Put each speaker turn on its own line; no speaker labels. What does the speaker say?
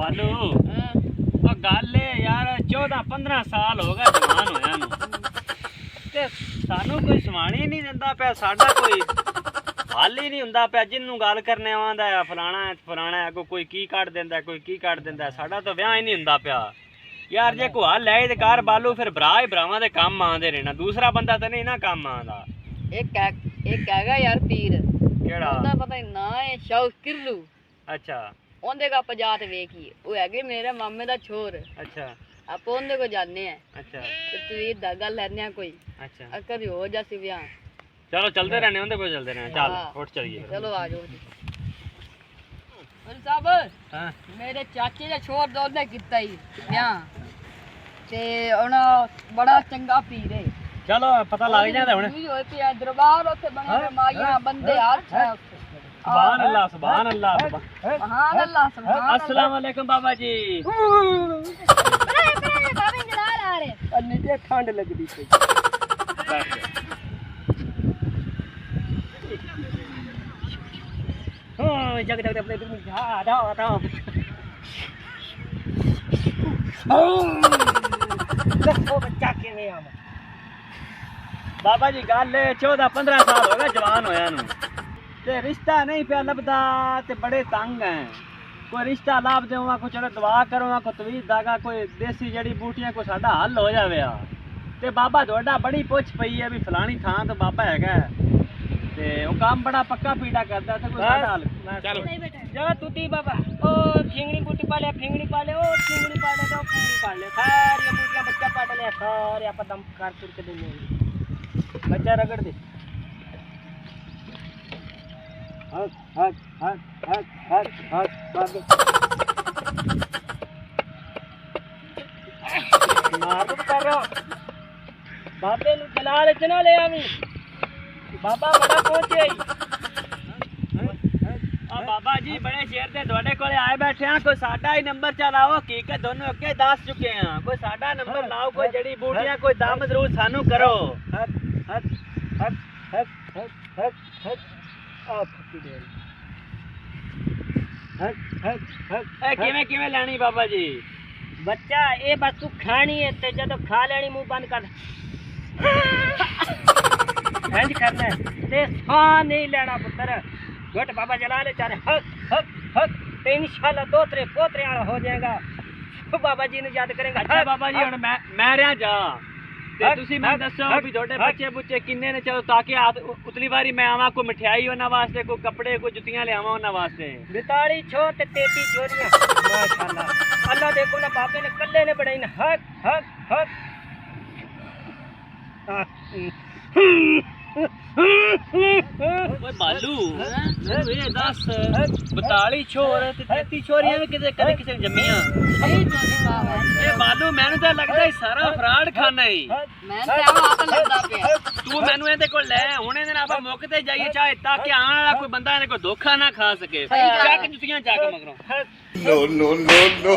बालू ਉਹ ਗੱਲ ਏ ਯਾਰ 14-15 ਸਾਲ ਹੋ ਗਏ ਜਵਾਨ ਹੋਇਆ ਨੂੰ ਤੇ ਸਾਨੂੰ ਕੋਈ ਸਮਾਣੀ ਨਹੀਂ ਦਿੰਦਾ ਪਿਆ ਸਾਡਾ ਕੋਈ ਹੱਲ ਹੀ ਨਹੀਂ ਹੁੰਦਾ ਪਿਆ ਜਿੰਨੂੰ ਗੱਲ ਕਰਨੇ ਆਉਂਦਾ ਆ ਫਲਾਣਾ ਅੱਗੋਂ ਕੋਈ ਕੀ ਕੱਢ ਦਿੰਦਾ ਕੋਈ ਕੀ ਕੱਢ ਦਿੰਦਾ ਸਾਡਾ ਤਾਂ ਵਿਆਹ ਹੀ ਨਹੀਂ ਹੁੰਦਾ ਪਿਆ ਯਾਰ ਜੇ ਕੋਈ ਹੱਲ ਲੈ ਤੇ ਕਰ ਬਾਲੂ ਫਿਰ ਭਰਾ ਹੀ ਭਰਾਵਾਂ ਦੇ ਕੰਮ ਆਉਂਦੇ ਰਹਿਣਾ ਦੂਸਰਾ ਬੰਦਾ ਤਾਂ ਨਹੀਂ ਨਾ ਕੰਮ ਆਉਂਦਾ
ਇੱਕ ਹੈਗਾ ਯਾਰ ਪੀਰ
ਕਿਹੜਾ
ਉਹਦਾ ਪਤਾ ਨਹੀਂ ਨਾ ਹੈ ਸ਼ੌਕ ਕਿਰਲੂ
ਅੱਛਾ
ਉਹਦੇ ਕਾ ਪਜਾ ਤੇ ਵੇਖੀ ਉਹ ਹੈਗੇ ਮੇਰੇ ਮਾਮੇ ਦਾ ਛੋਰ
ਅੱਛਾ
ਆਪਾਂ ਉਹਦੇ ਕੋ ਜਾਂਦੇ ਆ
ਅੱਛਾ
ਤੇ ਤੂੰ ਦਾ ਗੱਲ ਲੈਣੇ ਆ ਕੋਈ
ਅੱਛਾ
ਅਕਰ ਹੋ ਜਾਸੀ ਵਿਆਹ
ਚਲੋ ਚਲਦੇ ਰਹਿਣੇ ਉਹਦੇ ਕੋਲ ਚਲਦੇ ਰਹਿਣੇ ਚੱਲ ਉੱਠ ਚਲੀਏ
ਚਲੋ ਆ ਜਾਓ ਸਾਹਿਬ
ਹਾਂ
ਮੇਰੇ ਚਾਚੇ ਦਾ ਛੋਰ ਦਾ ਉਹਨੇ ਕੀਤਾ ਹੀ ਵਿਆਹ ਤੇ ਉਹਨਾਂ ਬੜਾ ਚੰਗਾ ਪੀਰ ਹੈ
ਚਲੋ ਪਤਾ ਲੱਗ ਜਾਂਦਾ ਹੁਣ
ਹੋਏ ਪਿਆ ਦਰਬਾਰ ਉੱਥੇ ਬਣੇ ਮਾਈਆਂ ਬੰਦੇ ਹਰ ਛਾ
सुभान अल्लाह सुभान अल्लाह
सुभान अल्लाह
अस्सलाम वालेकुम बाबा जी
बाबा जलाल आ रहे
नीचे ठंड लगदी पई हां जग जग अपने तुम आ देखो बच्चा किवें आ
बाबा जी गल 14-15 साल हो गए जवान होया नु ते रिश्ता नहीं पे लभदा ते बड़े तंग हैं कोई रिश्ता लाभ देवा को चलो दुआ करो को तवीज दागा कोई देसी जड़ी बूटियां को साडा हल हो जावे ते बाबा थोड़ा बड़ी पुछ पई है भी फलानी थां तो बाबा हैगा ते ओ काम बड़ा पक्का पीड़ा करदा ते कोई साडा हल चलो
जा तूती बाबा ओ फिंगड़ी बूटी पाले फिंगड़ी पाले ओ फिंगड़ी पाले तो फिंगड़ी पाले सारी बूटियां बच्चा पाट ले सारे आप दम कर तुर के देंगे बच्चा रगड़ दे हट हट हट हट हट हट बाबे मार कर बाबे नु चला ले चना ले आवी बाबा बड़ा पहुंचे
आ बाबा जी बड़े शेर दे ਤੁਹਾਡੇ ਕੋਲੇ आए बैठे हैं कोई साडा ही नंबर चलाओ हकीकत दोनों अगे दस चुके हैं कोई साडा नंबर लाओ कोई जड़ी बूटियां कोई दम जरूर सानू करो
हट हट हट हट हट हट हट आ फटी दे हट हट हट
ए किवें किवें लेनी बाबा जी
बच्चा ये बस तू खानी है ते जब खा लेनी मुंह बंद कर इंज करना है ते सा नहीं लेना पुत्र घट बाबा जला ले चारे हक हक हक ते इंशाल्लाह दोतरे पोतरे वाला हो जाएगा बाबा जी ने याद करेंगे
अच्छा बाबा जी हुण मैं रहा जा ते तुसी मैं दसो भी छोटे बच्चे बुच्चे किन्ने ने चलो ताकि उतली बारी मैं आवा को मिठाई उन्हां वास्ते को कपड़े को जुतियां ले आवा उन्हां वास्ते
42 छो ते 33 छोरियां माशाल्लाह अल्लाह देखो ना बापे ने कल्ले ने बढ़ाई ना हक हक हक
ओए बालू ये दस 42 छोर ते 33 छोरियां भी किते कदे किसे जम्मियां
सही चोरी बाबा
ए बालू मैनू तो लगदा सारा फ्रॉड खाना ही
मैं ते आप लगदा पे
तू मैनू ਇਹਦੇ ਕੋਲ ਲੈ ਹੁਣ ਇਹਦੇ ਨਾਲ ਆਪਾਂ ਮੁੱਕ ਤੇ ਜਾਈਏ ਚਾਹੇ ਤਾਂ ਕਿ ਆਉਣ ਵਾਲਾ ਕੋਈ ਬੰਦਾ ਇਹਦੇ ਕੋਲ ਧੋਖਾ ਨਾ ਖਾ ਸਕੇ ਚੱਕ ਜੁੱਤੀਆਂ ਚੱਕ ਮਗਰੋਂ
no no no no